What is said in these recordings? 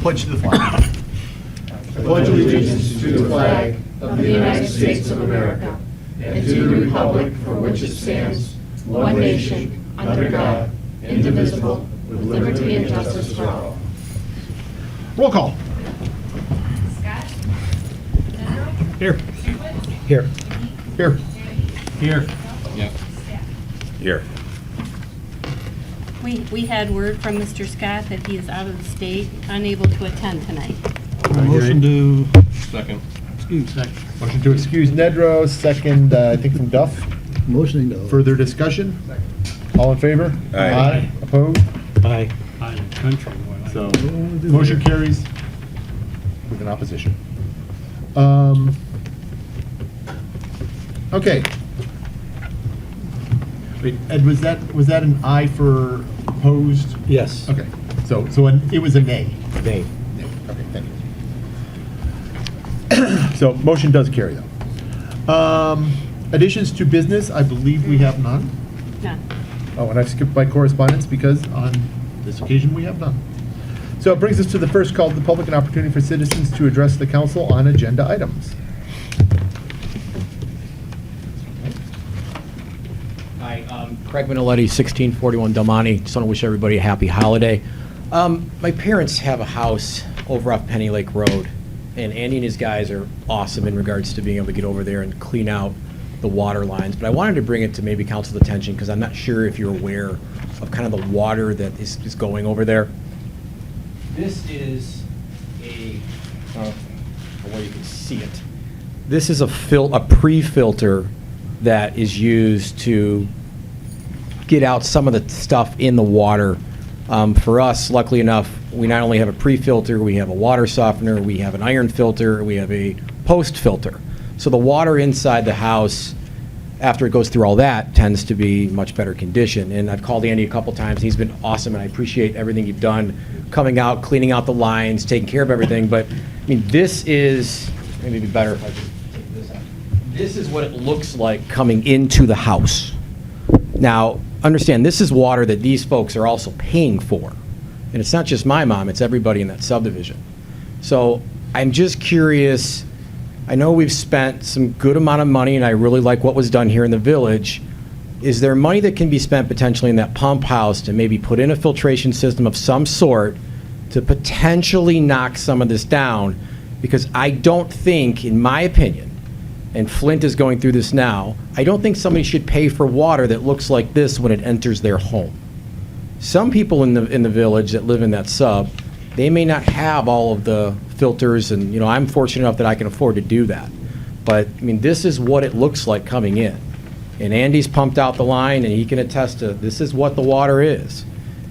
Pledge to the flag. I pledge allegiance to the flag of the United States of America and to the republic for which it stands, one nation, under God, indivisible, with liberty and justice for all. Roll call. Scott? Here. Here. Here. Here. Yep. Here. We had word from Mr. Scott that he is out of the state, unable to attend tonight. Motion to... Second. Motion to excuse Nedrow, second, I think from Duff. Motioning to. Further discussion? All in favor? Aye. Opposed? Aye. So, motion carries with an opposition. Okay. Wait, Ed, was that an aye for opposed? Yes. Okay, so it was a nay. Nay. Nay. Okay, thank you. So, motion does carry though. Additions to business, I believe we have none. None. Oh, and I've skipped by correspondence because on this occasion we have none. So it brings us to the first call to the public, an opportunity for citizens to address the council on agenda items. Hi, Craig Minnelletti, 1641 Del Monte. Just want to wish everybody a happy holiday. My parents have a house over off Penny Lake Road, and Andy and his guys are awesome in regards to being able to get over there and clean out the water lines. But I wanted to bring it to maybe council's attention because I'm not sure if you're aware of kind of the water that is going over there. This is where you can see it. This is a pre-filter that is used to get out some of the stuff in the water. For us, luckily enough, we not only have a pre-filter, we have a water softener, we have an iron filter, we have a post-filter. So the water inside the house, after it goes through all that, tends to be much better condition. And I've called Andy a couple times. He's been awesome, and I appreciate everything you've done, coming out, cleaning out the lines, taking care of everything. But, I mean, this is, maybe it'd be better if I could take this out. This is what it looks like coming into the house. Now, understand, this is water that these folks are also paying for. And it's not just my mom, it's everybody in that subdivision. So I'm just curious. I know we've spent some good amount of money, and I really like what was done here in the village. Is there money that can be spent potentially in that pump house to maybe put in a filtration system of some sort to potentially knock some of this down? Because I don't think, in my opinion, and Flint is going through this now, I don't think somebody should pay for water that looks like this when it enters their home. Some people in the village that live in that sub, they may not have all of the filters, and I'm fortunate enough that I can afford to do that. But I mean, this is what it looks like coming in. And Andy's pumped out the line, and he can attest to this is what the water is.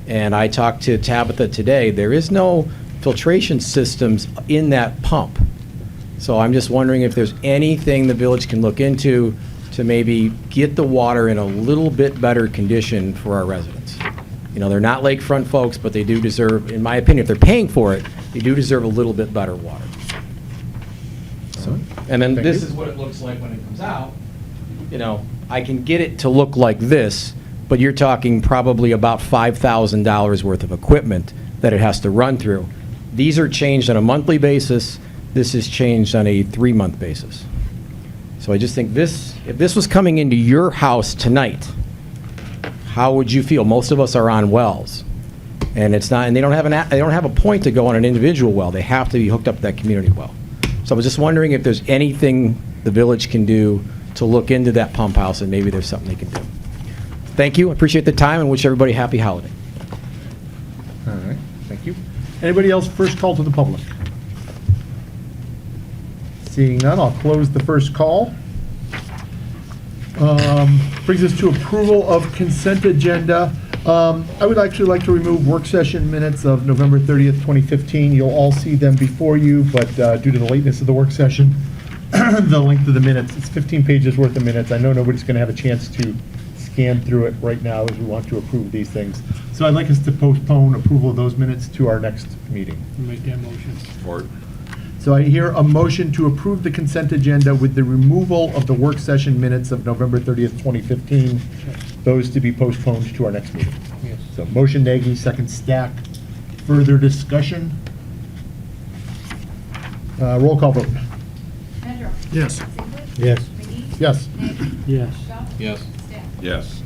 And I talked to Tabitha today. There is no filtration systems in that pump. So I'm just wondering if there's anything the village can look into to maybe get the water in a little bit better condition for our residents. They're not lakefront folks, but they do deserve, in my opinion, if they're paying for it, they do deserve a little bit better water. So, and then this is what it looks like when it comes out. I can get it to look like this, but you're talking probably about $5,000 worth of equipment that it has to run through. These are changed on a monthly basis. This is changed on a 3-month basis. So I just think if this was coming into your house tonight, how would you feel? Most of us are on wells, and it's not, and they don't have a point to go on an individual well. They have to be hooked up to that community well. So I was just wondering if there's anything the village can do to look into that pump house, and maybe there's something they can do. Thank you. I appreciate the time, and wish everybody a happy holiday. All right, thank you. Anybody else? First call to the public. Seeing none, I'll close the first call. Brings us to approval of consent agenda. I would actually like to remove work session minutes of November 30th, 2015. You'll all see them before you, but due to the lateness of the work session, the length of the minutes, it's 15 pages worth of minutes. I know nobody's going to have a chance to scan through it right now as we want to approve these things. So I'd like us to postpone approval of those minutes to our next meeting. Make that motion. Support. So I hear a motion to approve the consent agenda with the removal of the work session minutes of November 30th, 2015, those to be postponed to our next meeting. Yes. So motion Nagy, second Stack. Further discussion? Roll call vote. Pedro. Yes. Ziegler. Yes. McGee. Yes. Nate. Yes. Duff. Yes. Staff. Yes.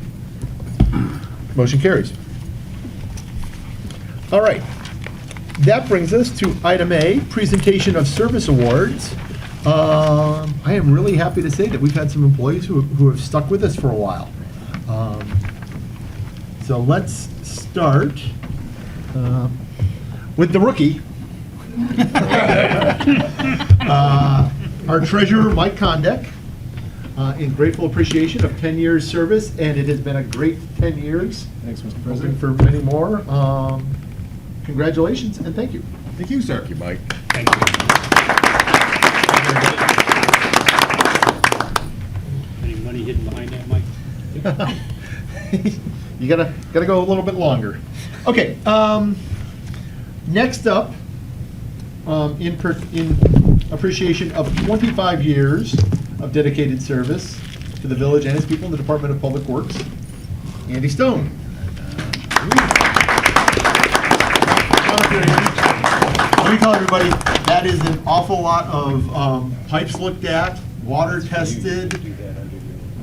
Motion carries. All right. That brings us to item A, presentation of service awards. I am really happy to say that we've had some employees who have stuck with us for a while. So let's start with the rookie. Our treasurer, Mike Kondek, in grateful appreciation of 10 years' service, and it has been a great 10 years. Thanks, Mr. Hoping for many more. Congratulations and thank you. Thank you, sir. Thank you, Mike. Thank you. Any money hidden behind that, Mike? You gotta go a little bit longer. Okay, next up, in appreciation of 25 years of dedicated service to the village and its people in the Department of Public Works, Andy Stone. Let me tell everybody, that is an awful lot of pipes looked at, water tested,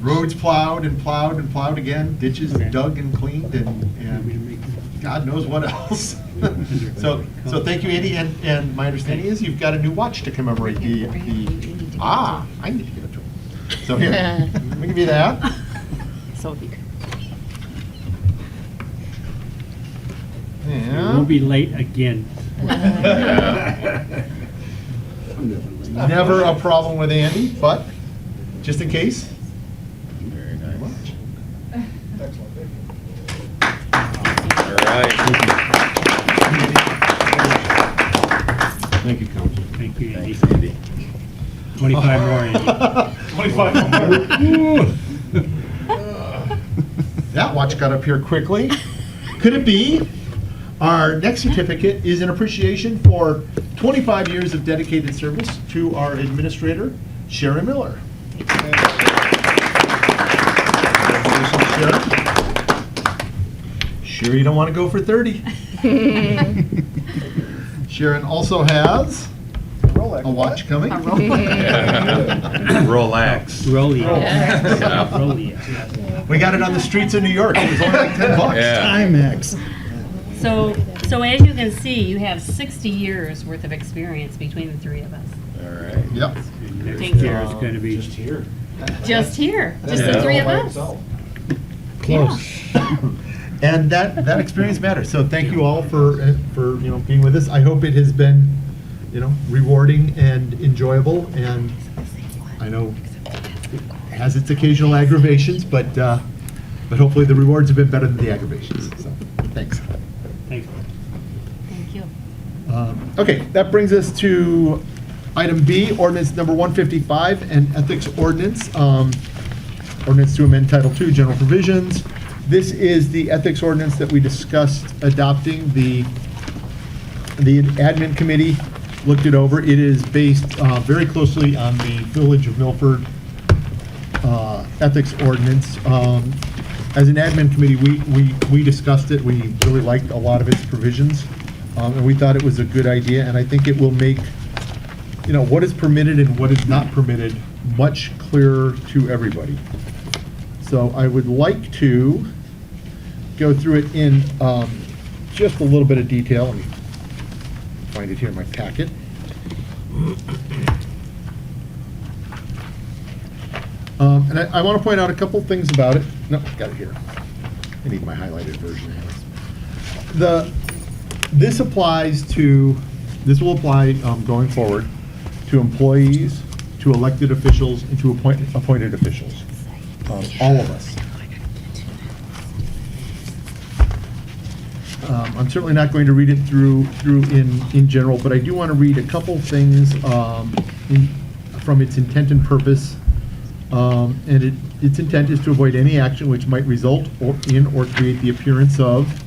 roads plowed and plowed and plowed again, ditches dug and cleaned, and God knows what else. So thank you, Andy, and my understanding is you've got a new watch to commemorate the I need to give it to him. So here, let me give you that. So here. We'll be late again. Never a problem with Andy, but just in case. Very nice. Watch. All right. Thank you, Council. Thank you, Andy. Thanks, Andy. 25 more, Andy. 25 more. That watch got up here quickly. Could it be? Our next certificate is an appreciation for 25 years of dedicated service to our administrator, Sherry Miller. Congratulations, Sherry. Sure you don't want to go for 30. Sharon also has a watch coming. Relax. Rolex. Yeah. Rolex. We got it on the streets of New York. It was only like $10. Yeah. IMAX. So as you can see, you have 60 years worth of experience between the three of us. All right. Yep. Next Thank you. year is going to be. Just here, just the Yeah. three of us. Close. And that experience matters. So thank you all for being with us. I hope it has been rewarding and enjoyable. And I know it has its occasional aggravations, but hopefully the rewards have been better than the aggravations. So thanks. Thanks. Thank you. Okay, that brings us to item B, ordinance number 155, an ethics ordinance. Ordinance to amend Title II, General Provisions. This is the ethics ordinance that we discussed adopting. The admin committee looked it over. It is based very closely on the Village of Milford ethics ordinance. As an admin committee, we discussed it. We really liked a lot of its provisions, and we thought it was a good idea. And I think it will make what is permitted and what is not permitted much clearer to everybody. So I would like to go through it in just a little bit of detail. Let me find it here in my packet. And I want to point out a couple things about it. No, got it here. I need my highlighted version. This will apply going forward to employees, to elected officials, and to appointed officials. All of us. I'm certainly not going to read it through in general, but I do want to read a couple things from its intent and purpose. And its intent is to avoid any action which might result in or create the appearance of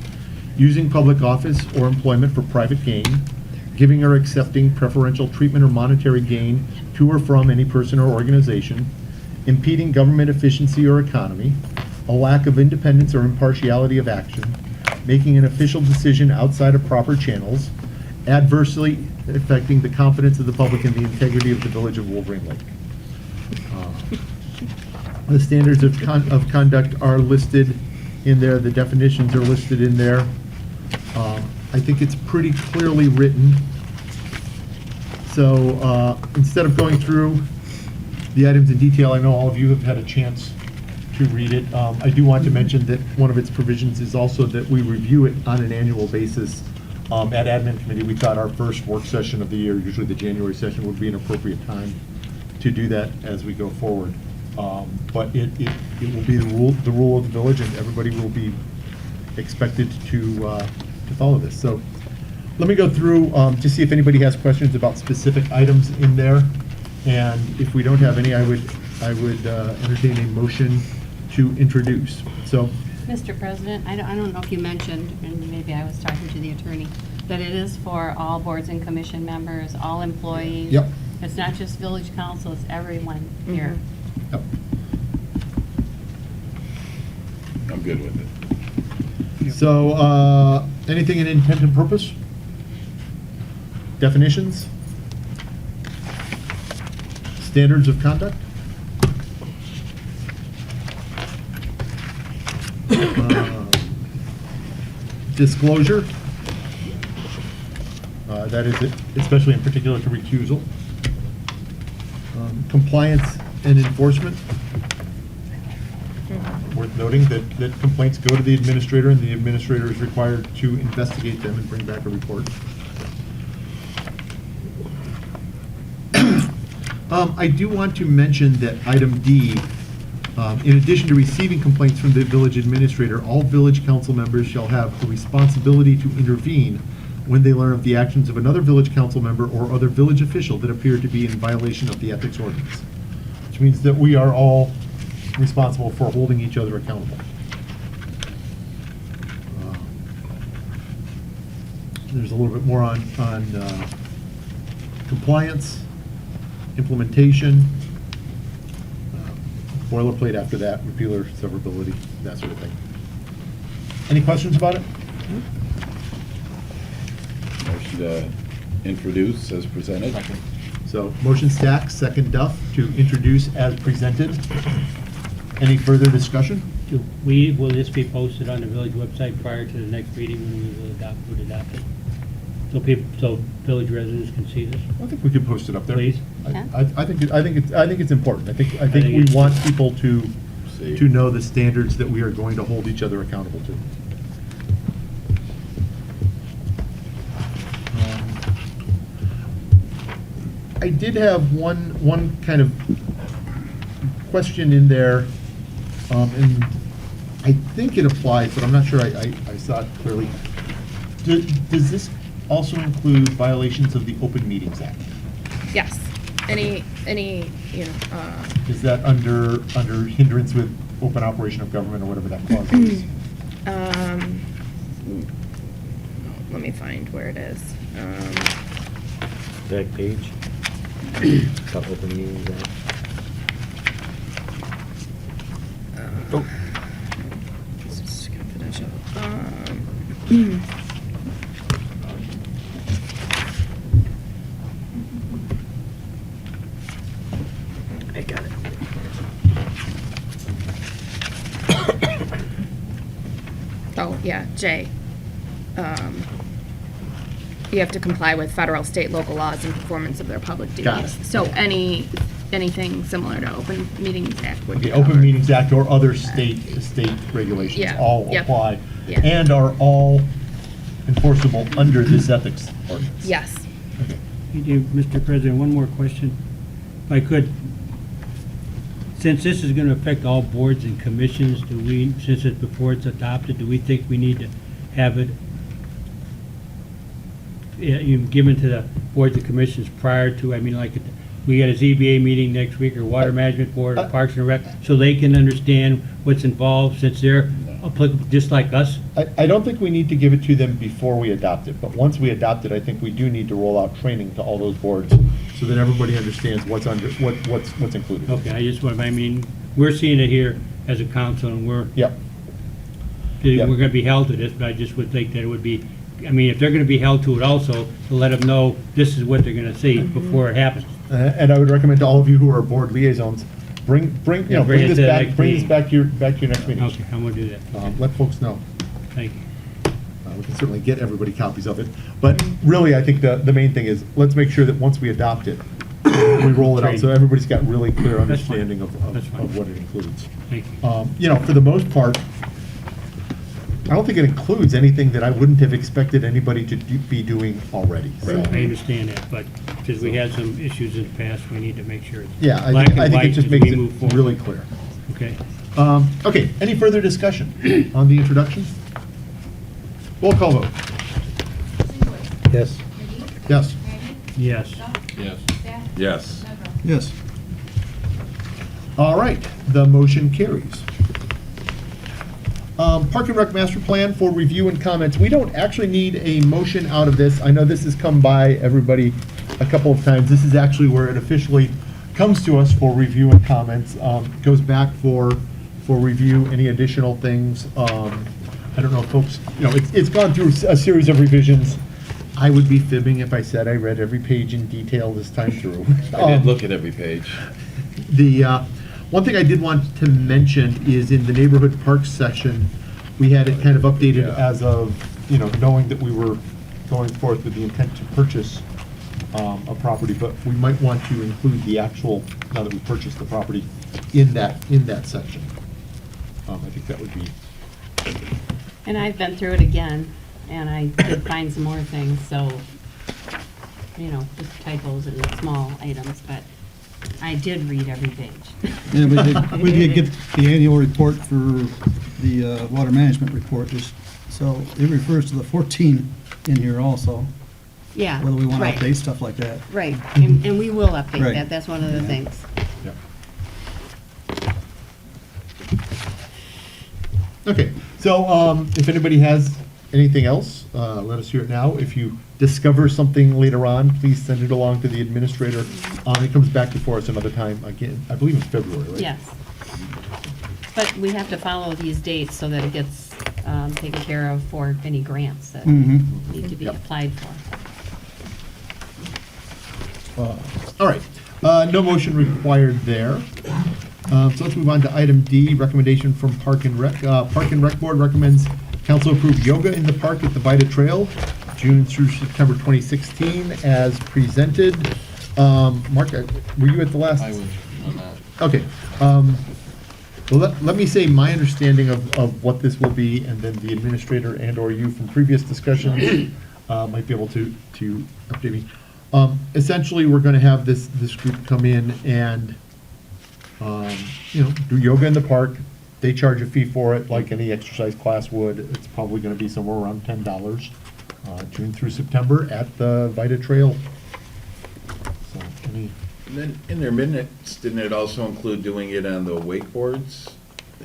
using public office or employment for private gain, giving or accepting preferential treatment or monetary gain to or from any person or organization, impeding government efficiency or economy, a lack of independence or impartiality of action, making an official decision outside of proper channels, adversely affecting the confidence of the public in the integrity of the village of Wolverine Lake. The standards of conduct are listed in there, the definitions are listed in there. I think it's pretty clearly written. So instead of going through the items in detail, I know all of you have had a chance to read it. I do want to mention that one of its provisions is also that we review it on an annual basis. At admin committee, we thought our first work session of the year, usually the January session, would be an appropriate time to do that as we go forward. But it will be the rule of the village, and everybody will be expected to follow this. So let me go through to see if anybody has questions about specific items in there. And if we don't have any, I would entertain a motion to introduce. So, Mr. President, I don't know if you mentioned, and maybe I was talking to the attorney, that it is for all boards and commission members, all employees. Yep. It's not just village council, it's everyone here. yep. I'm good with it. So, anything in intent and purpose? Definitions? Standards of conduct? Disclosure? That is it, especially in particular to recusal. Compliance and enforcement? Worth noting that complaints go to the administrator, and the administrator is required to investigate them and bring back a report. I do want to mention that item D, in addition to receiving complaints from the village administrator, all village council members shall have a responsibility to intervene when they learn of the actions of another village council member or other village official that appear to be in violation of the ethics ordinance. Which means that we are all responsible for holding each other accountable. There's a little bit more on compliance, implementation, boilerplate after that, repealer, severability, that sort of thing. Any questions about it? Motion to introduce as presented. So, motion Stack, second Duff, to introduce as presented. Any further discussion? Will this be posted on the village website prior to the next meeting when we will adopt it? So village residents can see this? I think we could post it up there. Please. I think it's important. I think we it's- want people to See. know the standards that we are going to hold each other accountable to. I did have one kind of question in there, and I think it applies, but I'm not sure I saw it clearly. Does this also include violations of the Open Meetings Act? Yes. Any, Is that under hindrance with open operation of government or whatever that clause is? let me find where it is. Back page. Stop open meetings. Oh. This is confidential. I got it. Oh, yeah, J. You have to comply with federal, state, local laws in performance of their public Got duties. it. So anything similar to Open Meetings Act would be The Open covered. Meetings Act or other state regulations Yeah, all yep, apply yeah. and are all enforceable under this ethics ordinance. Yes. Mr. President, one more question, if I could. Since this is going to affect all boards and commissions, since it's before it's adopted, do we think we need to have it given to the boards and commissions prior to, we got a ZBA meeting next week, or Water Management Board, or Parks and Rec, so they can understand what's involved, since they're applicable, just like us? I don't think we need to give it to them before we adopt it, but once we adopt it, I think we do need to roll out training to all those boards so that everybody understands what's included. Okay, we're seeing it here as a council, and Yep. we're going to be held to this, but I just would think that it would be I mean, if they're gonna be held to it also, to let them know this is what they're gonna see before it happens. And I would recommend to all of you who are board liaisons, bring Yeah, bring it to the next bring this meeting. back to your next meeting. Okay, I'm gonna do that. Let folks know. Thank you. We can certainly get everybody copies of it. But really, I think the main thing is, let's make sure that once we adopt it, we roll it out, so everybody's got really clear That's fine. understanding That's fine. of what it includes. Thank you. You know, for the most part, I don't think it includes anything that I wouldn't have expected anybody to be doing already. So, I understand that, but because we had some issues in the past, we need to make sure it's yeah, I black think and it white just as makes we move it forward. really clear. Okay. Okay, any further discussion on the introduction? Roll call vote. Yes. Yes. Yes. Yes. Yes. All right, the motion carries. Park and Rec Master Plan for review and comments. We don't actually need a motion out of this. I know this has come by everybody a couple of times. This is actually where it officially comes to us for review and comments. Goes back for review, any additional things. I don't know if folks, you know, it's gone through a series of revisions. I would be fibbing if I said I read every page in detail this time through. I did look at every page. The one thing I did want to mention is in the neighborhood parks section, we had it kind of updated Yeah. as of, you know, knowing that we were going forth with the intent to purchase a property, but we might want to include the actual, now that we purchased the property, in that section. I think that would be, And I've been through it again, and I did find some more things, so, you know, just typos and small items, but I did read every page. Yeah, we did get the annual report for the water management report, just, so it refers to the 14 in here also, Yeah. whether we want to right, update stuff like that. Right, and we will update Right. that, that's one of the Yeah. things. yeah. Okay, so if anybody has anything else, let us hear it now. If you discover something later on, please send it along to the administrator. It comes back before us another time, again, I believe in February, right? Yes. But we have to follow these dates so that it gets taken care of for any grants that Mhm. need to be Yep. applied for. All right, no motion required there. So let's move on to item D, recommendation from Park and Rec. Park and Rec Board recommends council approve yoga in the park at the Vita Trail, June through September 2016, as presented. Mark, were you at the last? I was on that. Okay. Well, let me say my understanding of what this will be, and then the administrator and/or you from previous discussions might be able to update me. Essentially, we're going to have this group come in and, you know, do yoga in the park. They charge a fee for it, like any exercise class would. It's probably going to be somewhere around $10, June through September at the Vita Trail. So, any... And then in their minutes, didn't it also include doing it on the wakeboards?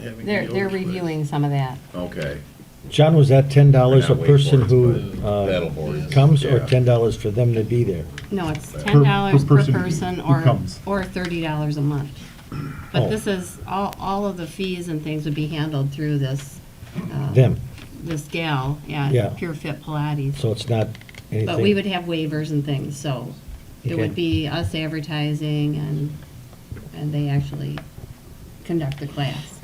Having They're yoga reviewing some of that. Okay. John, was that $10 a Not person who wakeboards, but paddleboards. comes, or Yeah. $10 for them to be there? No, it's Per $10 per person person who comes. or $30 a month. Oh. But this is, all of the fees and things would be handled through this. Them. This gal, Yeah. yeah, Pure Fit Pilates. So it's not anything? But we would have waivers and things, so it Okay. would be us advertising and they actually conduct the class.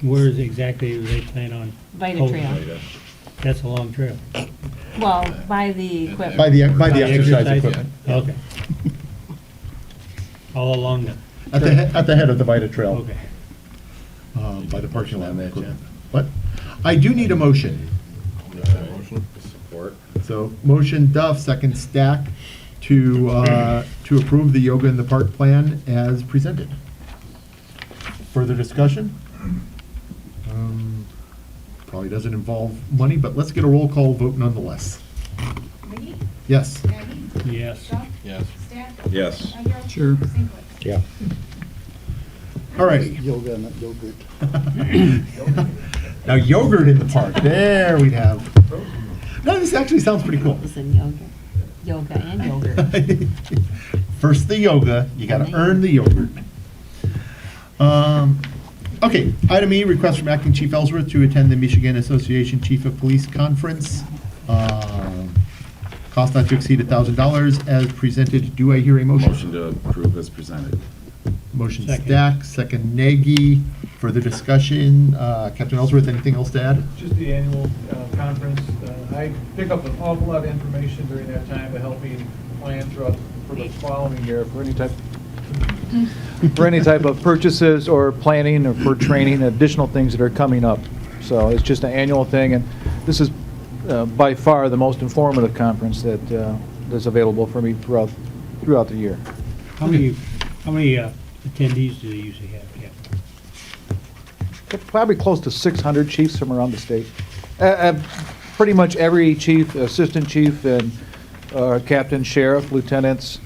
Where is exactly they plan on? Vita Oh, Trail. Vita. That's a long trail. Well, by the equipment. By the By exercise exercise? equipment. Okay. All along the, At the head of the Vita Trail. okay. By the parking lot. On that, equipment. Jen? But I do need a motion. Support. So motion Duff, second Stack, to approve the yoga in the park plan as presented. Further discussion? Probably doesn't involve money, but let's get a roll call vote nonetheless. McGee? Yes. Aggie? Yes. Duff? Yes. Stack? Yes. Mayhew? Sure. Singley? Yeah. All righty. Yoga, not yogurt. Now yogurt in the park, there we have. No, this actually sounds pretty cool. Listen, yoga and yogurt. First the yoga, you gotta earn the yogurt. Okay, item E, request from Acting Chief Ellsworth to attend the Michigan Association Chief of Police Conference. Cost not to exceed $1,000 as presented. Do I hear a motion? Motion to approve as presented. Motion Second. Stack, second Nagy. Further discussion. Captain Ellsworth, anything else to add? Just the annual conference. I pick up an awful lot of information during that time to help me plan throughout for the following year for any type of purchases or planning or for training, additional things that are coming up. So it's just an annual thing, and this is by far the most informative conference that's available for me throughout the year. How many attendees do they usually have? Yeah. Probably close to 600 chiefs from around the state. Pretty much every chief, assistant chief, and captain, sheriff, lieutenants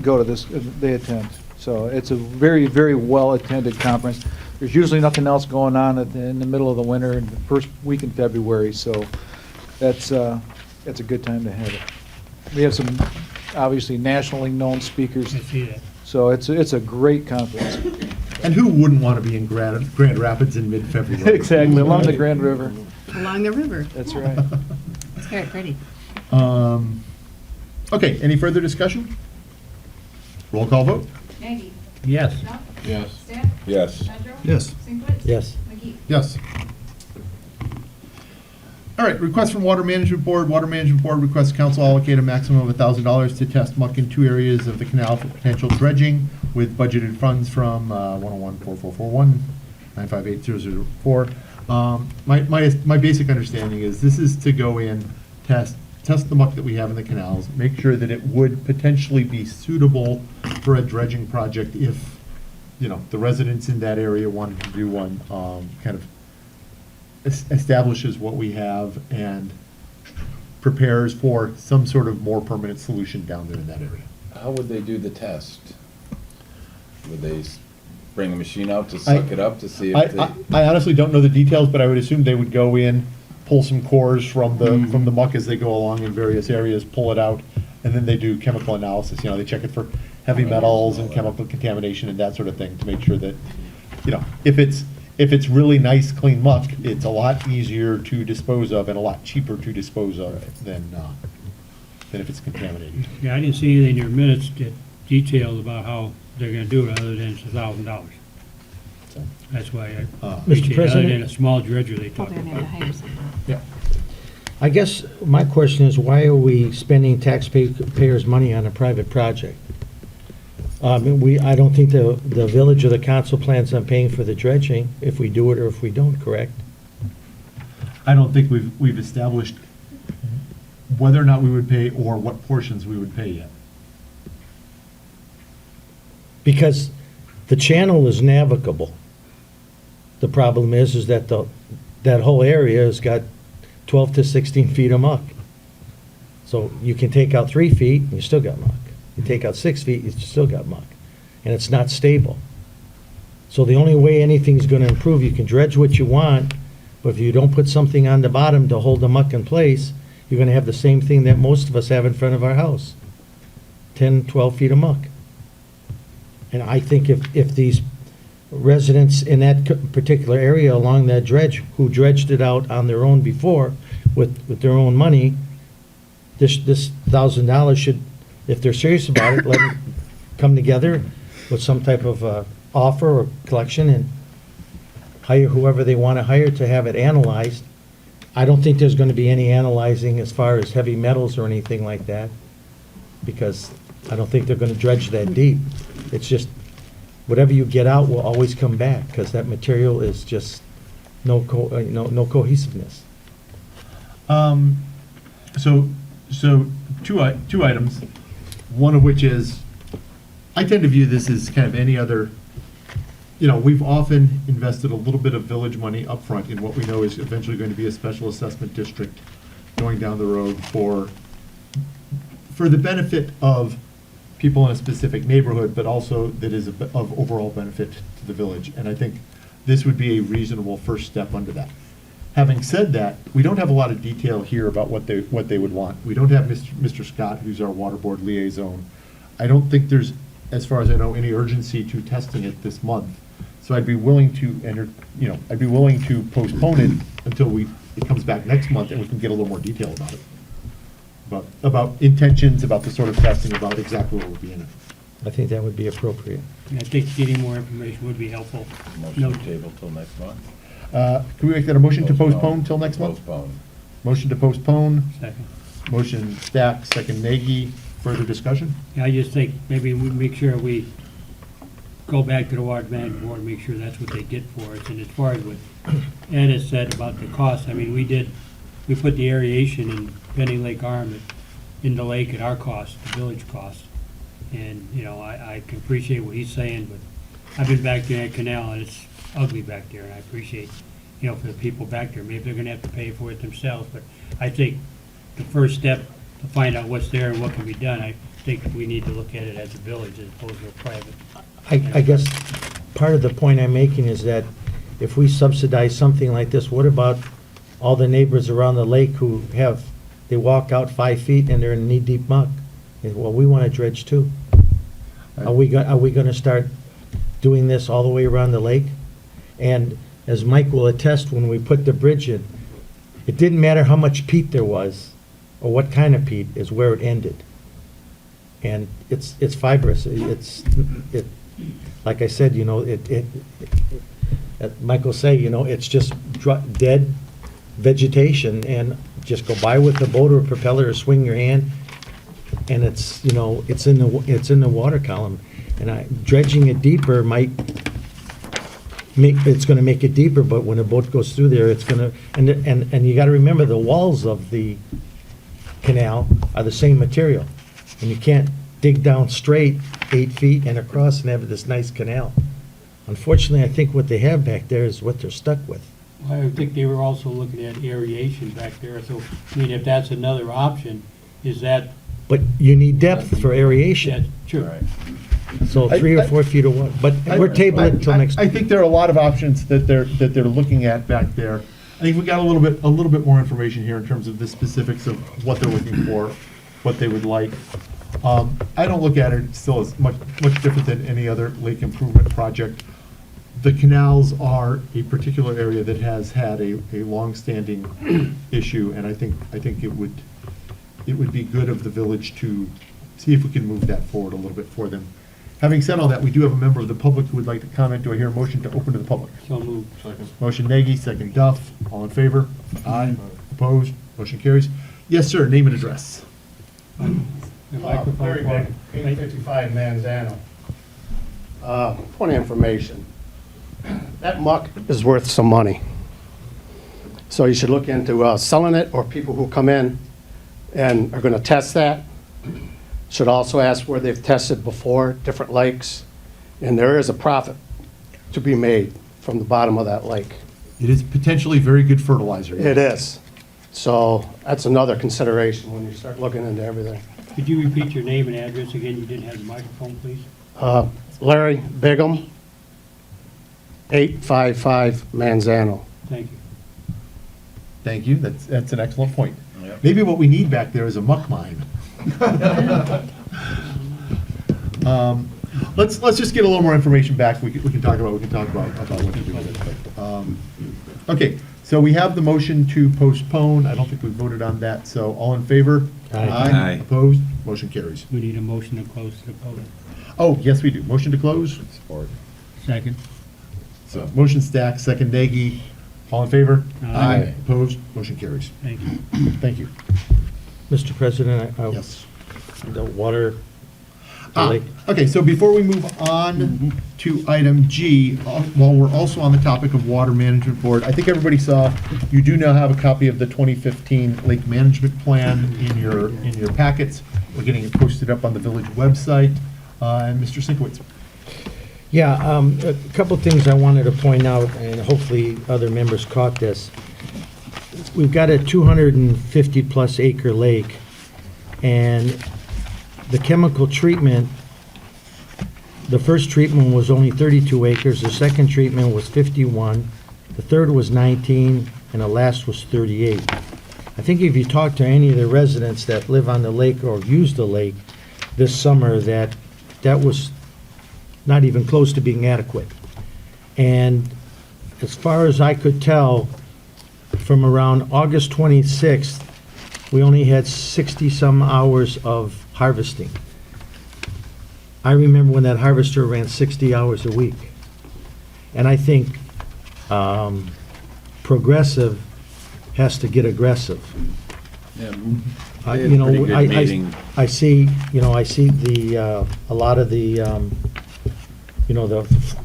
go to this, they attend. So it's a very, very well-attended conference. There's usually nothing else going on in the middle of the winter and the first week in February, so that's a good time to have it. We have some, obviously, nationally known speakers, I see that. so it's a great conference. And who wouldn't want to be in Grand Rapids in mid-February? Exactly, along the Grand River. Along the river. That's right. It's very pretty. Okay, any further discussion? Roll call vote? Nagy. Yes. Knopf. Yes. Stack. Yes. Pedro. Yes. Sinkwitz. Yes. McGee. Yes. All right, request from Water Management Board. Water Management Board requests council allocate a maximum of $1,000 to test muck in 2 areas of the canal for potential dredging with budgeted funds from 101-4441-958-004. My basic understanding is this is to go in, test the muck that we have in the canals, make sure that it would potentially be suitable for a dredging project if, the residents in that area wanted to do one, kind of establishes what we have and prepares for some sort of more permanent solution down there in that area. How would they do the test? Would they bring a machine out to suck it up to see if they? I honestly don't know the details, but I would assume they would go in, pull some cores from the muck as they go along in various areas, pull it out, and then they do chemical analysis. They check it for heavy metals and chemical contamination and that sort of thing to make sure that, if it's really nice, clean muck, it's a lot easier to dispose of and a lot cheaper to dispose of than if it's contaminated. Yeah, I didn't see anything in your minutes that detailed about how they're gonna do it other than it's $1,000. So, That's why I Mr. appreciate it, other President? than a small dredger they Probably talked gonna have to about. hire someone. yeah. I guess my question is, why are we spending taxpayers' money on a private project? I don't think the village or the council plans on paying for the dredging if we do it or if we don't, correct? I don't think we've established whether or not we would pay or what portions we would pay yet. Because the channel is navigable. The problem is that that whole area has got 12 to 16 feet of muck. So you can take out 3 feet, and you still got muck. You take out 6 feet, you still got muck. And it's not stable. So the only way anything's gonna improve, you can dredge what you want, but if you don't put something on the bottom to hold the muck in place, you're gonna have the same thing that most of us have in front of our house. 10, 12 feet of muck. And I think if these residents in that particular area along that dredge, who dredged it out on their own before with their own money, this $1,000 should, if they're serious about it, let them come together with some type of offer or collection and hire whoever they want to hire to have it analyzed. I don't think there's going to be any analyzing as far as heavy metals or anything like that, because I don't think they're going to dredge that deep. It's just, whatever you get out will always come back, because that material is just no cohesiveness. So two items, one of which is, I tend to view this as kind of any other, we've often invested a little bit of village money upfront in what we know is eventually going to be a special assessment district going down the road for the benefit of people in a specific neighborhood, but also that is of overall benefit to the village. And I think this would be a reasonable first step under that. Having said that, we don't have a lot of detail here about what they would want. We don't have Mr. Scott, who's our water board liaison. I don't think there's, as far as I know, any urgency to testing it this month. So I'd be willing to I'd be willing to postpone it until it comes back next month and we can get a little more detail about it. About intentions, about the sort of testing, about exactly what would be in it. I think that would be appropriate. And I think getting more information would be helpful. Motion to table till next month? Can we make that a motion to postpone till next month? Postpone. Motion to postpone, Second. motion Stack, second Nagy. Further discussion? Yeah, I just think maybe we make sure we go back to the water management board and make sure that's what they get for us. And as far as what Ed has said about the cost, I mean, we put the aeration in Penny Lake Arm in the lake at our cost, the village cost. And, you know, I can appreciate what he's saying, but I've been back there in that canal and it's ugly back there. And I appreciate, you know, for the people back there, maybe they're gonna have to pay for it themselves. But I think the first step to find out what's there and what can be done, I think we need to look at it as a village as opposed to a private. I guess part of the point I'm making is that if we subsidize something like this, what about all the neighbors around the lake who they walk out 5 feet and they're in knee-deep muck? Well, we want to dredge too. Are we gonna start doing this all the way around the lake? And as Mike will attest, when we put the bridge in, it didn't matter how much peat there was, or what kind of peat, is where it ended. And it's fibrous, like I said, you know, Michael say, you know, it's just dead vegetation, and just go by with a boat or a propeller or swing your hand, and it's, you know, it's in the water column. And dredging it deeper might it's gonna make it deeper, but when a boat goes through there, it's gonna, and you gotta remember, the walls of the canal are the same material, and you can't dig down straight 8 feet and across and have this nice canal. Unfortunately, I think what they have back there is what they're stuck with. I think they were also looking at aeration back there, so, I mean, if that's another option, is that, But you need depth for that's aeration, true. Right. so 3 or 4 feet of water, but we're tabling it till next. I think there are a lot of options that they're looking at back there. I think we got a little bit more information here in terms of the specifics of what they're looking for, what they would like. I don't look at it still as much different than any other lake improvement project. The canals are a particular area that has had a long-standing issue, and I think it would be good of the village to see if we can move that forward a little bit for them. Having said all that, we do have a member of the public who would like to comment. Do I hear a motion to open to the public? So moved. Motion Nagy, second Duff. All in favor? Aye. Opposed? Motion carries. Yes, sir. Name and address. The microphone. Larry Beck, 855 Manzano. Point of information. That muck is worth some money. So you should look into selling it, or people who come in and are going to test that should also ask where they've tested before, different lakes. And there is a profit to be made from the bottom of that lake. It is potentially very good fertilizer. It is. So that's another consideration when you start looking into everything. Could you repeat your name and address again? You didn't have the microphone, please. Larry Bigham, 855 Manzano. Thank you. Thank you. That's an excellent point. Yep. Maybe what we need back there is a muck mine. Let's just get a little more information back. We can talk about what to do with it. Okay, so we have the motion to postpone. I don't think we voted on that. So all in favor? Aye. Aye. Opposed? Motion carries. We need a motion to close the public. Oh, yes, we do. Motion to close. Support. Second. So motion Stack, second Nagy. All in favor? Aye. Opposed? Motion carries. Thank you. Thank you. Mr. President, Yes. the water, the lake. Okay, so before we move on to item G, while we're also on the topic of Water Management Board, I think everybody saw, you do now have a copy of the 2015 Lake Management Plan in your packets. We're getting it posted up on the village website. And Mr. Sinkowitz. Yeah, a couple things I wanted to point out, and hopefully other members caught this. We've got a 250-plus acre lake, and the chemical treatment, the first treatment was only 32 acres, the second treatment was 51, the third was 19, and the last was 38. I think if you talk to any of the residents that live on the lake or use the lake this summer, that was not even close to being adequate. And as far as I could tell, from around August 26th, we only had 60-some hours of harvesting. I remember when that harvester ran 60 hours a week. And I think Progressive has to get aggressive. Yeah, I- they had you know, pretty good I- meeting. I see, I see a lot of the,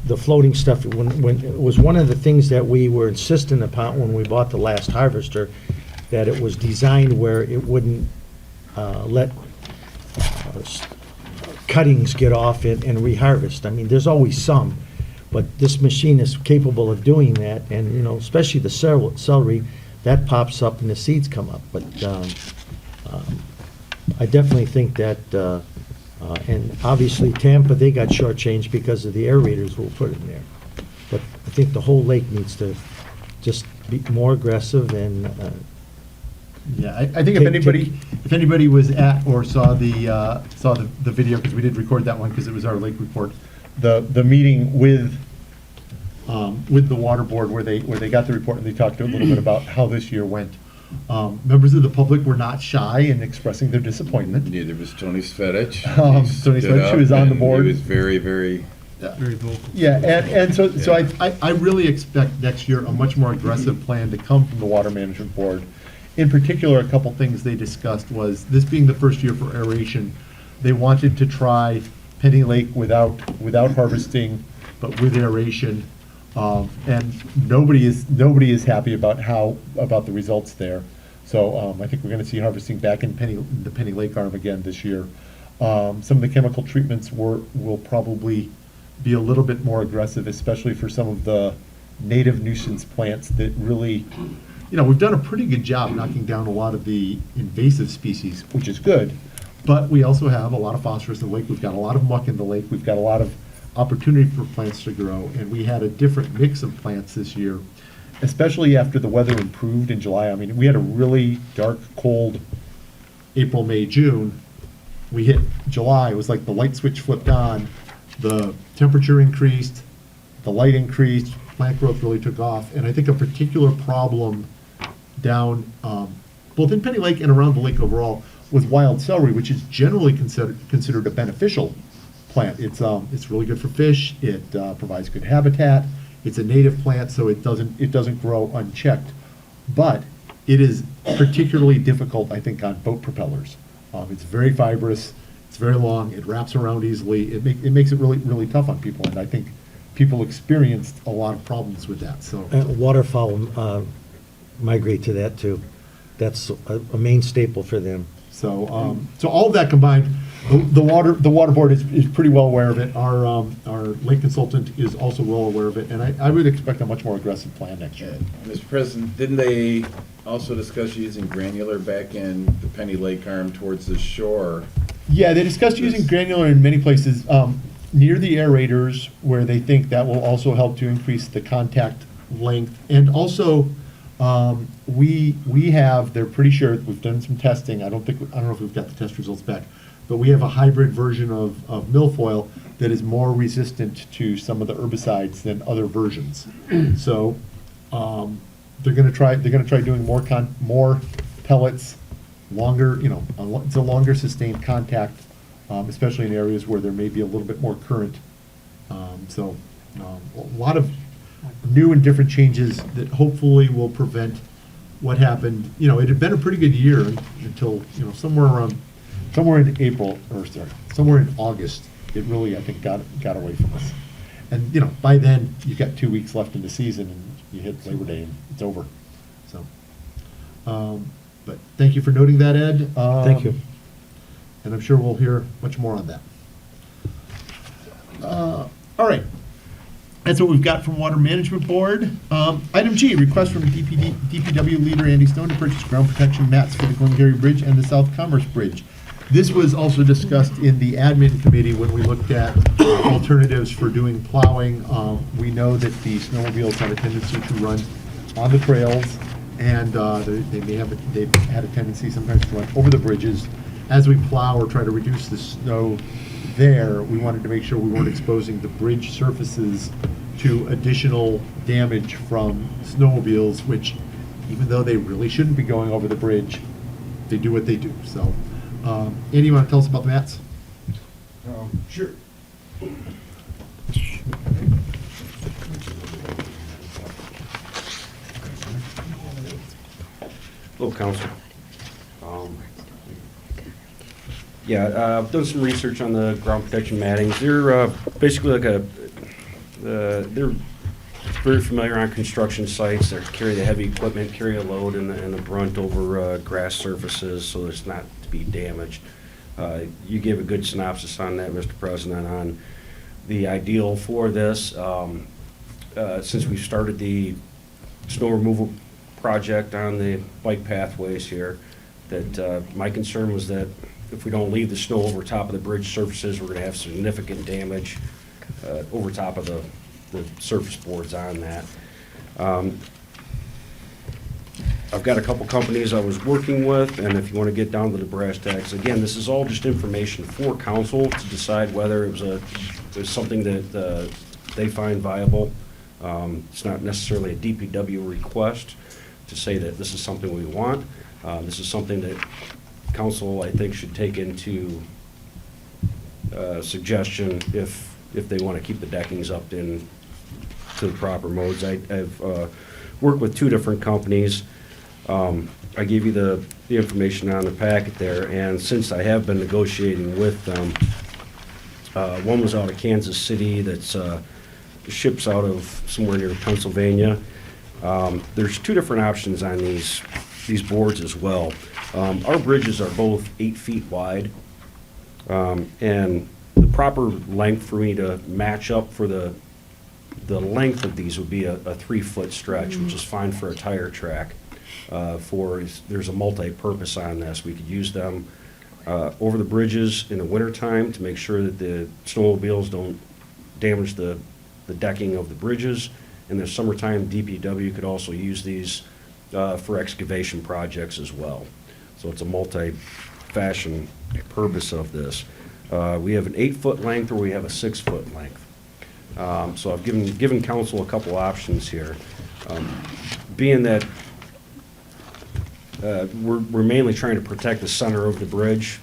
the floating stuff. When, it was one of the things that we were insistent upon when we bought the last harvester, that it was designed where it wouldn't let cuttings get off and reharvest. I mean, there's always some, but this machine is capable of doing that, and, especially the celery, that pops up and the seeds come up. But I definitely think that, and obviously Tampa, they got shortchanged because of the aerators we'll put in there. But I think the whole lake needs to just be more aggressive and, Yeah, I think if anybody was at or saw the video, because we did record that one because it was our lake report, the meeting with the water board where they got the report and they talked a little bit about how this year went. Members of the public were not shy in expressing their disappointment. Neither was Tony Svedich. Tony He stood Svedich, who up was on the and board. He was very, very, Very vocal. Yeah, and so Yeah. I really expect next year a much more aggressive plan to come from the Water Management Board. In particular, a couple things they discussed was, this being the first year for aeration, they wanted to try Penny Lake without harvesting, but with aeration. And nobody is happy about the results there. So I think we're gonna see harvesting back in the Penny Lake Arm again this year. Some of the chemical treatments will probably be a little bit more aggressive, especially for some of the native nuisance plants that really, we've done a pretty good job knocking down a lot of the invasive species, which is good, but we also have a lot of phosphorus in the lake, we've got a lot of muck in the lake, we've got a lot of opportunity for plants to grow, and we had a different mix of plants this year, especially after the weather improved in July. I mean, we had a really dark, cold April, May, June. We hit July, it was like the light switch flipped on, the temperature increased, the light increased, plant growth really took off, and I think a particular problem down, both in Penny Lake and around the lake overall, with wild celery, which is generally considered a beneficial plant. It's really good for fish, it provides good habitat, it's a native plant, so it doesn't grow unchecked. But it is particularly difficult, I think, on boat propellers. It's very fibrous, it's very long, it wraps around easily, it makes it really, really tough on people, and I think people experienced a lot of problems with that, so. waterfowl migrate to that too. That's a main staple for them. So all of that combined, the water board is pretty well aware of it. Our lake consultant is also well aware of it, and I would expect a much more aggressive plan next year. Mr. President, didn't they also discuss using granular back in the Penny Lake Arm towards the shore? Yeah, they discussed using granular in many places, near the aerators, where they think that will also help to increase the contact length. And also, they're pretty sure, we've done some testing, I don't know if we've got the test results back, but we have a hybrid version of milfoil that is more resistant to some of the herbicides than other versions. So, they're gonna try doing more pellets, longer, it's a longer sustained contact, especially in areas where there may be a little bit more current. A lot of new and different changes that hopefully will prevent what happened. It had been a pretty good year until, somewhere in April, or sorry, somewhere in August, it really, I think, got away from us. And, by then, you've got 2 weeks left in the season, and you hit Labor Day, and it's over. So, but thank you for noting that, Ed. Thank you. And I'm sure we'll hear much more on that. All right. That's what we've got from Water Management Board. Item G, request from DPW leader Andy Stone to purchase ground protection mats for the Glengarry Bridge and the South Commerce Bridge. This was also discussed in the admin committee when we looked at alternatives for doing plowing. We know that the snowmobiles have a tendency to run on the trails, and they've had a tendency sometimes to run over the bridges. As we plow or try to reduce the snow there, we wanted to make sure we weren't exposing the bridge surfaces to additional damage from snowmobiles, which even though they really shouldn't be going over the bridge, they do what they do. So, Andy, you want to tell us about the mats? Sure. Hello, Council. I've done some research on the ground protection mattings. They're basically like they're very familiar on construction sites. They carry the heavy equipment, carry a load and the brunt over grass surfaces, so there's not to be damaged. You gave a good synopsis on that, Mr. President, on the ideal for this. Since we started the snow removal project on the bike pathways here, that my concern was that if we don't leave the snow over top of the bridge surfaces, we're going to have significant damage over top of the surface boards on that. I've got a couple companies I was working with, and if you want to get down to the brass tacks, again, this is all just information for council to decide whether it was something that they find viable. It's not necessarily a DPW request to say that this is something we want. This is something that council, I think, should take into suggestion if they want to keep the deckings up to the proper modes. I've worked with two different companies. I gave you the information on the packet there, and since I have been negotiating with them, one was out of Kansas City that's ships out of somewhere near Pennsylvania. There's two different options on these boards as well. Our bridges are both 8 feet wide, and the proper length for me to match up for the length of these would be a 3-foot stretch, which is fine for a tire track. There's a multi-purpose on this. We could use them over the bridges in the wintertime to make sure that the snowmobiles don't damage the decking of the bridges. In the summertime, DPW could also use these for excavation projects as well. So it's a multi-fashion purpose of this. We have an 8-foot length or we have a 6-foot length. So I've given council a couple options here. Being that we're mainly trying to protect the center of the bridge,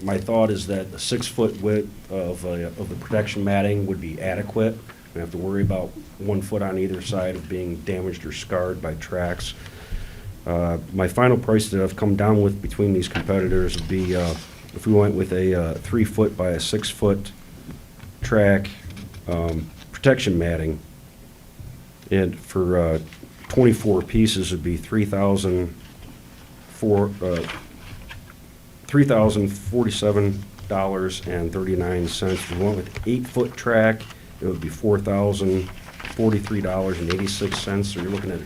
my thought is that a 6-foot width of the protection matting would be adequate. We don't have to worry about 1 foot on either side of being damaged or scarred by tracks. My final price that I've come down with between these competitors would be if we went with a 3-foot by a 6-foot track protection matting, and for 24 pieces would be $3,047.39. If we went with 8-foot track, it would be $4,043.86. So you're looking at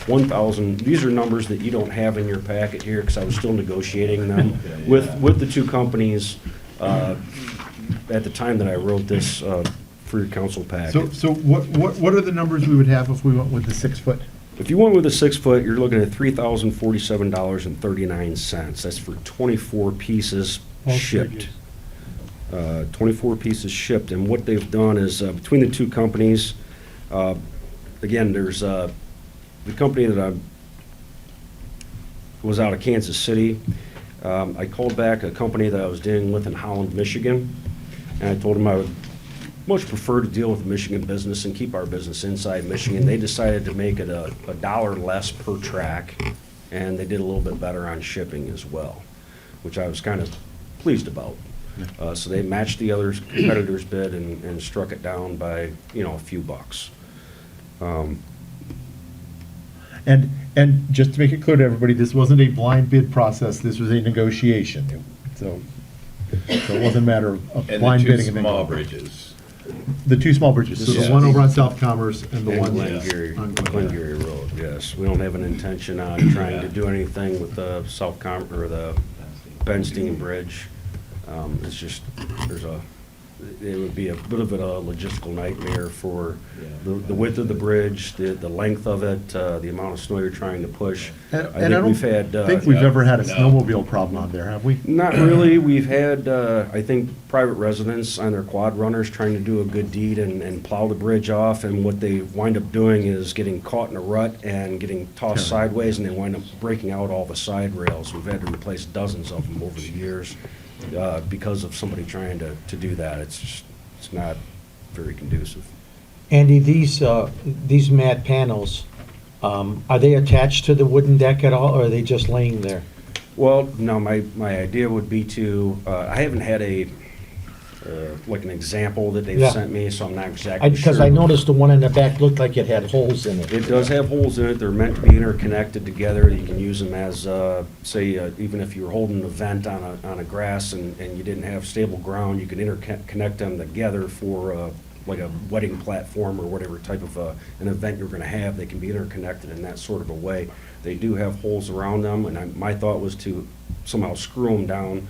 1,000. These are numbers that you don't have in your packet here because I was still negotiating them with the two companies at the time that I wrote this for your council packet. So what are the numbers we would have if we went with the 6-foot? If you went with a 6-foot, you're looking at $3,047.39. That's for 24 pieces All shipped. bridges. 24 pieces shipped, and what they've done is between the two companies, again, there's the company that was out of Kansas City. I called back a company that I was dealing with in Holland, Michigan, and I told them I would much prefer to deal with the Michigan business and keep our business inside Michigan. They decided to make it a $1 less per track, and they did a little bit better on shipping as well, which I was kind of pleased about. So they matched the other competitor's bid and struck it down by, a few bucks. And just to make it clear to everybody, this wasn't a blind bid process, this was a negotiation. So it wasn't a matter of And blind the two bidding. And then small bridges. The two small bridges, so the Yeah. one over on South Commerce and the And one Glengarry on Glengarry. Glengarry Road, yes. We don't have an intention on trying to do anything with the or the Benstein Bridge. It's just, there's a it would be a bit of a logistical nightmare for Yeah. the width of the bridge, the length of it, the amount of snow you're trying to push. And I think we've had. think we've ever had a No. snowmobile problem on there, have we? Not really. We've had, I think, private residents on their quad runners trying to do a good deed and plow the bridge off, and what they wind up doing is getting caught in a rut and getting tossed sideways, and they wind up breaking out all the side rails. We've had to replace dozens of them over the years because of somebody trying to do that. It's not very conducive. Andy, these mat panels, are they attached to the wooden deck at all, or are they just laying there? Well, no, my idea would be to, I haven't had like an example that they've Yeah. sent me, so I'm not exactly sure. Because I noticed the one in the back looked like it had holes in it. It does have holes in it. They're meant to be interconnected together. You can use them as, say, even if you're holding an event on a grass and you didn't have stable ground, you can interconnect them together for like a wedding platform or whatever type of an event you're going to have. They can be interconnected in that sort of a way. They do have holes around them, and my thought was to somehow screw them down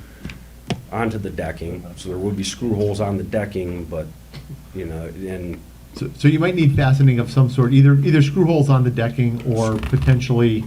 onto the decking. So there would be screw holes on the decking, but, and So you might need fastening of some sort, either screw holes on the decking or potentially,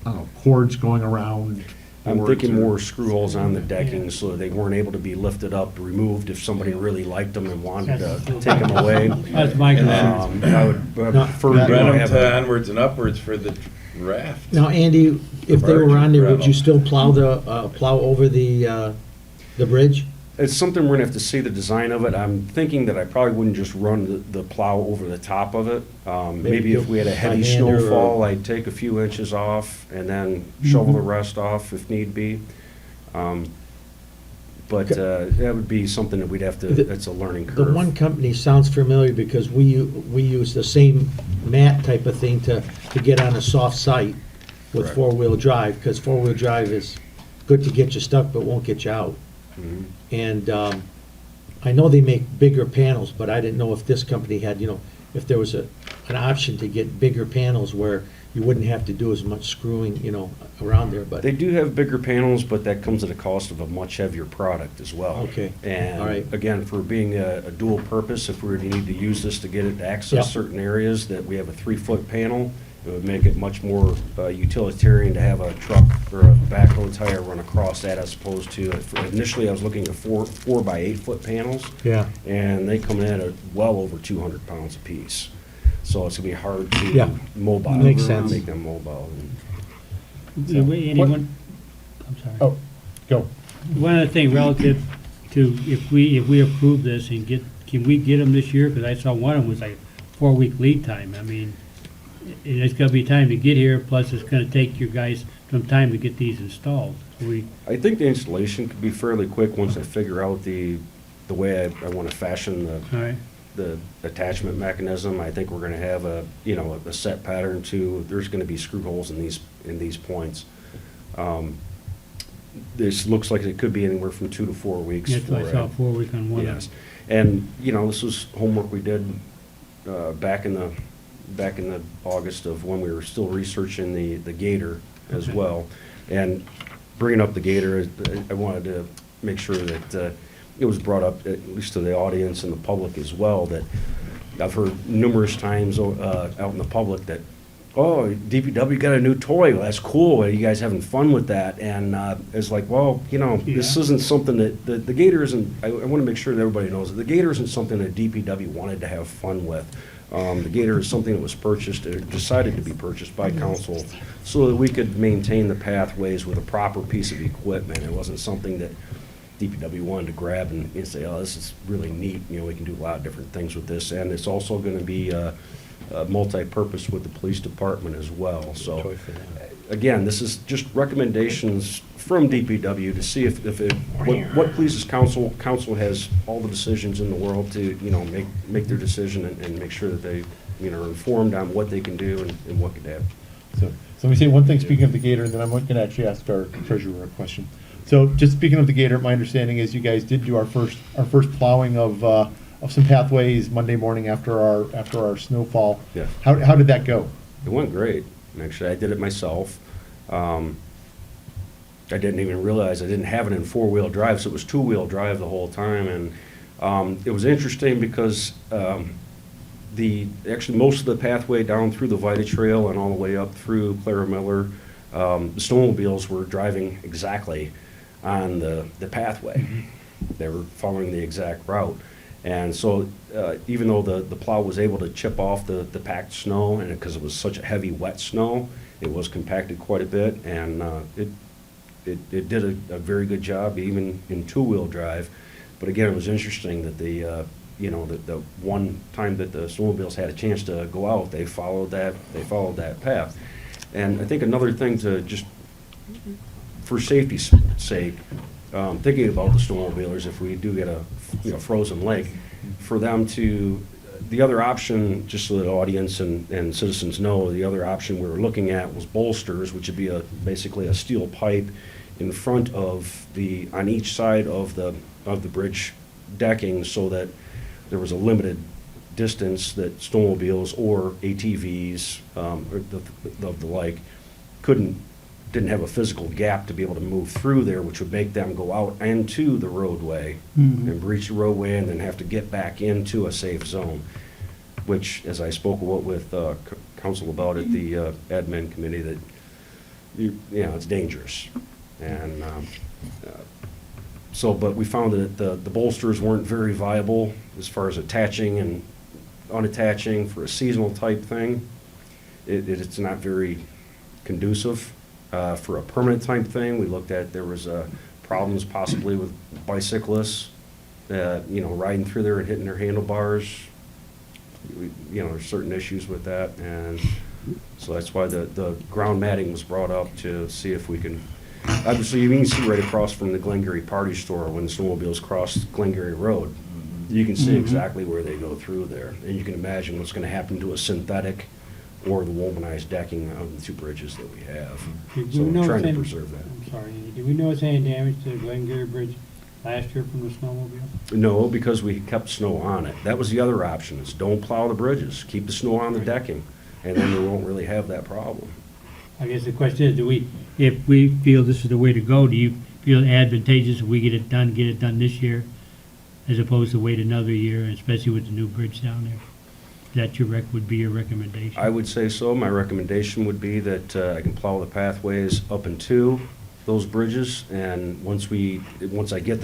I don't know, cords going around. I'm boards thinking or- more screw holes on the decking so they weren't able to be lifted up, removed if somebody really liked them and wanted to take them away. That's my concern. I would prefer that- to Run them have to a, onwards and upwards for the raft. Now, Andy, if they were on there, would you Barge still plow over the bridge? it's something we're gonna have to see the design of it. I'm thinking that I probably wouldn't just run the plow over the top of it. Maybe if we had a heavy by hand or- snowfall, I'd take a few inches off and then shovel the rest off if need be. But that would be something that we'd have to, it's a learning The curve. one company sounds familiar because we use the same mat type of thing to get on a soft site with Correct. four-wheel drive, because four-wheel drive is good to get you stuck but won't get you out. Mhm. And I know they make bigger panels, but I didn't know if this company had, if there was an option to get bigger panels where you wouldn't have to do as much screwing, around there, but, They do have bigger panels, but that comes at a cost of a much heavier product as well. Okay. All And right. again, for being a dual purpose, if we were to need to use this to get it to Yep. access certain areas, that we have a 3-foot panel, it would make it much more utilitarian to have a truck or a backhoe tire run across that as opposed to, initially I was looking at 4 by 8-foot panels, yeah. and they come in at well over 200 pounds apiece. So it's gonna be hard Yeah. to mobile. Makes sense. Make them mobile. Anyone, I'm sorry. Oh, go. One other thing relative to if we approve this and can we get them this year? Because I saw one of them was like 4-week lead time. I mean, it's gonna be time to get here, plus it's gonna take you guys some time to get these installed. I think the installation could be fairly quick once I figure out the way I want to fashion All right, the attachment mechanism. I think we're going to have a set pattern too. There's going to be screw holes in these points. This looks like it could be anywhere from 2 to 4 weeks. that's why I saw 4-week on one of Yes, them. and this was homework we did back in the August of when we were still researching the Gator as Okay. well. And bringing up the Gator, I wanted to make sure that it was brought up, at least to the audience and the public as well, that I've heard numerous times out in the public that, oh, DPW got a new toy, well, that's cool, are you guys having fun with that? And it's like, well, this Yeah. isn't something that, the Gator isn't, I want to make sure that everybody knows, that the Gator isn't something that DPW wanted to have fun with. The Gator is something that was purchased, or decided to be purchased by council, so that we could maintain the pathways with a proper piece of equipment. It wasn't something that DPW wanted to grab and say, oh, this is really neat, we can do a lot of different things with this. And it's also going to be multi-purpose with the police department as well. So, again, this is just recommendations from DPW to see what pleases council. Council has all the decisions in the world to, make their decision and make sure that they, are informed on what they can do and what could happen. So let me say one thing, speaking of the Gator, and then I'm going to actually ask our treasurer a question. So just speaking of the Gator, my understanding is you guys did do our first plowing of some pathways Monday morning after our snowfall. Yeah. How did that go? It went great. Actually, I did it myself. I didn't even realize I didn't have it in 4-wheel drive, so it was 2-wheel drive the whole time. And It was interesting because actually most of the pathway down through the Vita Trail and all the way up through Clara Miller, the snowmobiles were driving exactly on the pathway. They were following the exact route. And so even though the plow was able to chip off the packed snow, and because it was such a heavy, wet snow, it was compacted quite a bit, and it did a very good job, even in two-wheel drive. But again, it was interesting that the one time that the snowmobiles had a chance to go out, they followed that path. And I think another thing to just, for safety's sake, thinking about the snowmobilers, if we do get a frozen lake, for them to, the other option, just so the audience and citizens know, the other option we were looking at was bolsters, which would be basically a steel pipe in front of on each side of the bridge decking, so that there was a limited distance that snowmobiles or ATVs of the like didn't have a physical gap to be able to move through there, which would make them go out into the roadway and breach the roadway and then have to get back into a safe zone, which, as I spoke with council about at the admin committee, that it's dangerous. And but we found that the bolsters weren't very viable as far as attaching and unattaching for a seasonal type thing. It's not very conducive. For a permanent type thing, we looked at, there was problems possibly with bicyclists, riding through there and hitting their handlebars. There's certain issues with that, and so that's why the ground matting was brought up, to see if we can. Obviously, you can see right across from the Glengarry Party Store, when the snowmobiles cross Glengarry Road, you can see exactly where they go through there, and you can imagine what's going to happen to a synthetic or the womanized decking on the two bridges that we have. So we're trying to preserve that. I'm sorry, did we notice any damage to the Glengarry Bridge last year from the snowmobile? No, because we kept snow on it. That was the other option, is don't plow the bridges, keep the snow on the decking, and then we won't really have that problem. I guess the question is, if we feel this is the way to go, do you feel advantageous if we get it done this year, as opposed to wait another year, especially with the new bridge down there? That would be your recommendation? I would say so. My recommendation would be that I can plow the pathways up and to those bridges, and once I get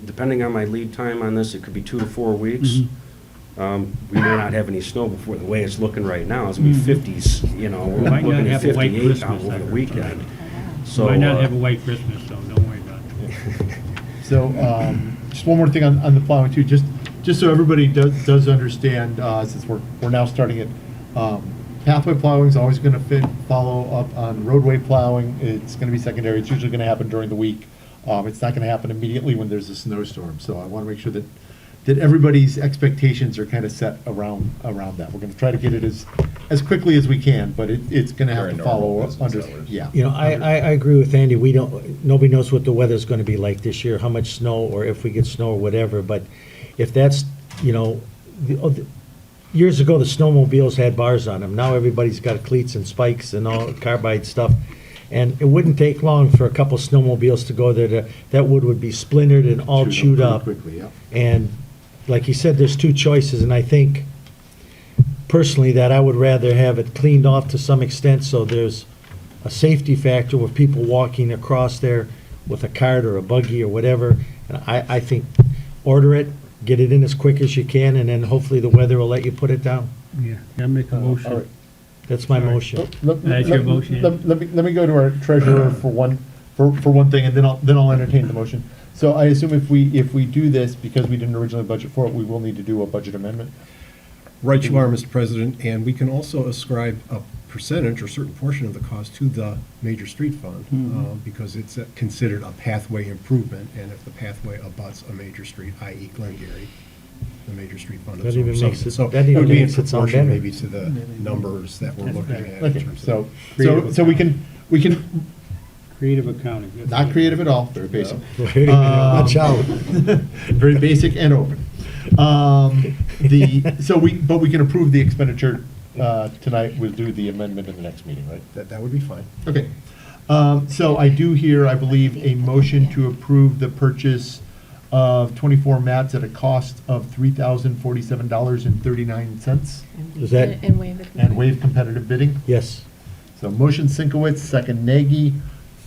depending on my lead time on this, it could be 2 to 4 weeks. We may not have any snow before. The way it's looking right now, it's going to be 50s, we're might not looking at have a white 58 Christmas over the weekend. So might not have a white Christmas, so don't worry about it. So, just one more thing on the plowing too, just so everybody does understand, since we're now starting it, pathway plowing is always going to follow up on roadway plowing. It's going to be secondary. It's usually going to happen during the week. It's not going to happen immediately when there's a snowstorm. So I want to make sure that everybody's expectations are kind of set around that. We're going to try to get it as quickly as we can, but it's going to have Very to follow normal business under, hours. yeah. I agree with Andy. Nobody knows what the weather's going to be like this year, how much snow, or if we get snow or whatever. But if that's, years ago, the snowmobiles had bars on them. Now everybody's got cleats and spikes and all carbide stuff. And it wouldn't take long for a couple snowmobiles to go there. That wood would be splintered and all chewed up. Quickly, yeah. And like you said, there's two choices, and I think personally that I would rather have it cleaned off to some extent, so there's a safety factor with people walking across there with a cart or a buggy or whatever. And I think order it, get it in as quick as you can, and then hopefully the weather will let you put it down. Yeah, I'll make a motion. All right. That's my motion. That's your motion. Let me go to our treasurer for one thing, and then I'll entertain the motion. So I assume if we do this, because we didn't originally budget for it, we will need to do a budget amendment? Right you are, Mr. President, and we can also ascribe a percentage or certain portion of the cost to the Major Street Fund, because it's considered a pathway improvement, and if the pathway abuts a major street, i.e. Glengarry, the Major Street Fund That even absorbs some makes of it- it. So that it even would be in makes it sound proportion better. maybe to the numbers that we're looking at. in Okay, terms of- so we can, Creative accounting. not creative at all, very basic. Wait a minute, watch out. Very basic and open. But we can approve the expenditure tonight. We'll do the amendment in the next meeting, right? That would be fine. Okay. So I do hear, I believe, a motion to approve the purchase of 24 mats at a cost of $3,047.39. Is that, And waive it. And waive competitive bidding. yes. So motion Sinkowitz, second Nagy.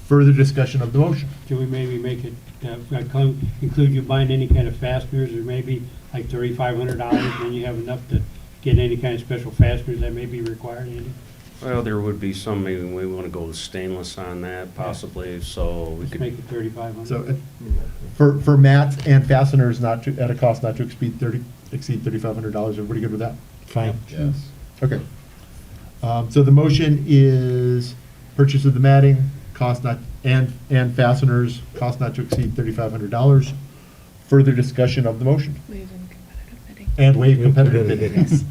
Further discussion of the motion. Can we maybe make it, include you buying any kind of fasteners, or maybe like $3,500, then you have enough to get any kind of special fasteners that may be required, Andy? Well, there would be some, maybe we want to go with stainless on that possibly, so we Let's could. make it $3,500. So for mats and fasteners not to, at a cost not to exceed $3,500, everybody good with that? Fine. Yes. Okay. So the motion is purchase of the matting, cost not, and fasteners, cost not to exceed $3,500. Further discussion of the motion. Waiving competitive bidding. And waive competitive bidding. Yes.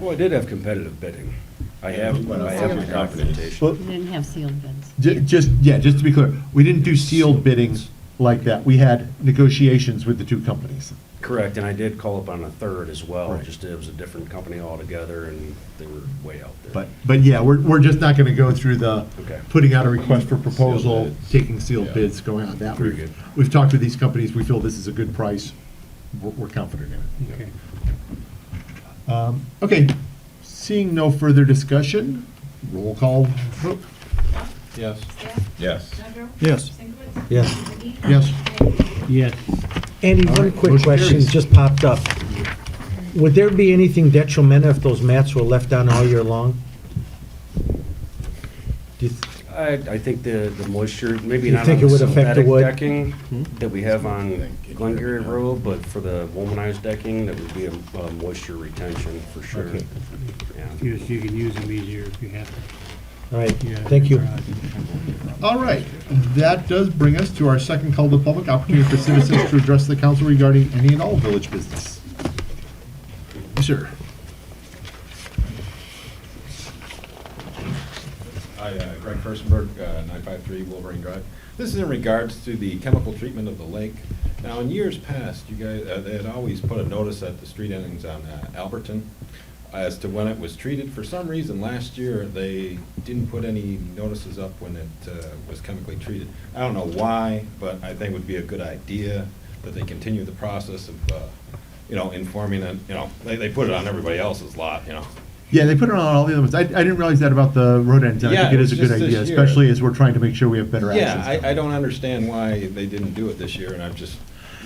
Well, I did have competitive bidding. I have my documentation. Well, We didn't have sealed bids. just to be clear, we didn't do sealed bidding like that. We had negotiations with the two companies. Correct, and I did call up on a third as well, Right. just it was a different company altogether, and they were way out there. But yeah, we're just not gonna go through the Okay. putting out a request for proposal, Sealed bids. taking sealed Yeah. bids, going on that. Very We've- good. We've talked with these companies, we feel this is a good price. We're confident in it. Okay. Okay, seeing no further discussion, roll call vote. Yes. Yes. Yes. Yes. Yes. Yes. Andy, All one right, quick motion question carries. just popped up. Would there be anything detrimental if those mats were left on all year long? Do you th- I think the moisture, maybe You not think on it the would affect the synthetic wood? decking that we have on Glengarry Road, but for the womanized decking, that would be a moisture retention for sure. Okay. Yeah. You can use them easier if you have to. All right, Yeah, thank you. All right, that does bring us to our second call to the public, opportunity for citizens to address the council regarding any and all village business. Yes, sir. Hi, Greg Furstenberg, 953 Wolverine Drive. This is in regards to the chemical treatment of the lake. Now, in years past, you guys, they had always put a notice at the street endings on Alberton as to when it was treated. For some reason, last year, they didn't put any notices up when it was chemically treated. I don't know why, but I think it would be a good idea that they continue the process of, informing, and, they put it on everybody else's lot, Yeah, they put it on all the other ones. I didn't realize that about the road ends. and I Yeah, think it is a it good was just idea, this year. especially as we're trying to make sure we have better access. Yeah, I don't understand why they didn't do it this year, and I've just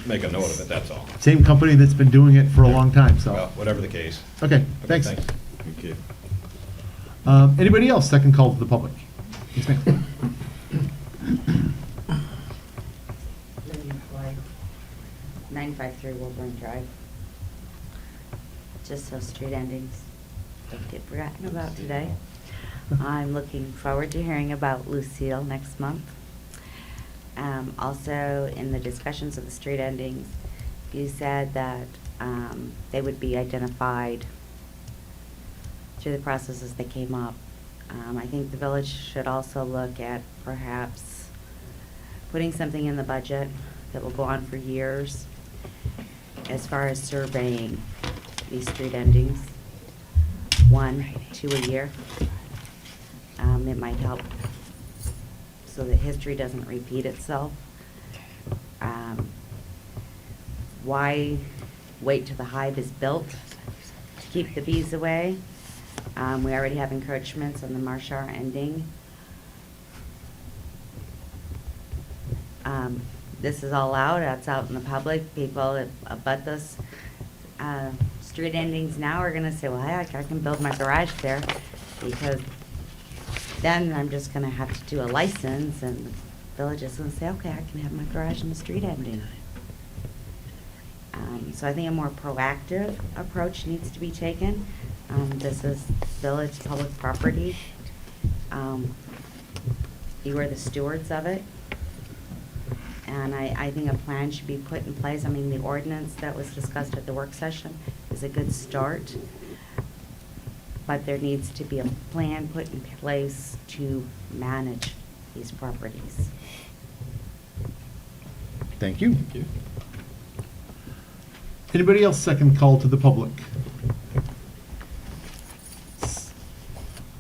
make a note of it, that's all. Same company that's been doing it for a long time, so. Well, whatever the case. Okay, thanks. Thank you. Anybody else? Second call to the public. Yes, ma'am. Living Floyd, 953 Woburn Drive. Just so street endings don't get forgotten about today. I'm looking forward to hearing about Lucille next month. Also, in the discussions of the street endings, you said that they would be identified through the processes that came up. I think the village should also look at perhaps putting something in the budget that will go on for years as far as surveying these street endings, 1, 2 a year. It might help so that history doesn't repeat itself. Why wait till the hive is built to keep the bees away? We already have encroachments on the Marshar ending. This is all out, it's out in the public. People that abut this street endings now are gonna say, well, heck, I can build my garage there, because then I'm just gonna have to do a license, and the village is gonna say, okay, I can have my garage in the street ending. So I think a more proactive approach needs to be taken. This is village public property. You are the stewards of it. And I think a plan should be put in place. I mean, the ordinance that was discussed at the work session is a good start. But there needs to be a plan put in place to manage these properties. Thank you. Anybody else second call to the public?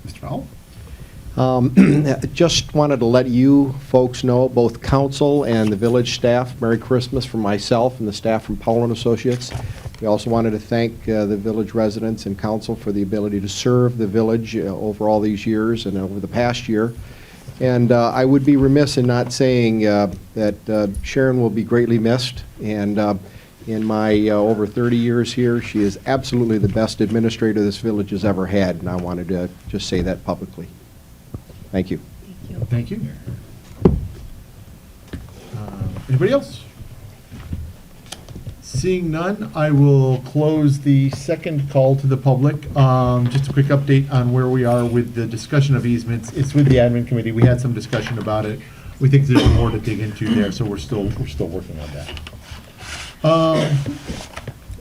Mr. Powell? Just wanted to let you folks know, both council and the village staff, Merry Christmas from myself and the staff from Powell and Associates. We also wanted to thank the village residents and council for the ability to serve the village over all these years and over the past year. And I would be remiss in not saying that Sharon will be greatly missed. And in my over 30 years here, she is absolutely the best administrator this village has ever had. And I wanted to just say that publicly. Thank you. Thank you. Anybody else? Seeing none, I will close the second call to the public. Just a quick update on where we are with the discussion of easements. It's with the admin committee. We had some discussion about it. We think there's more to dig into there, so we're still working on that.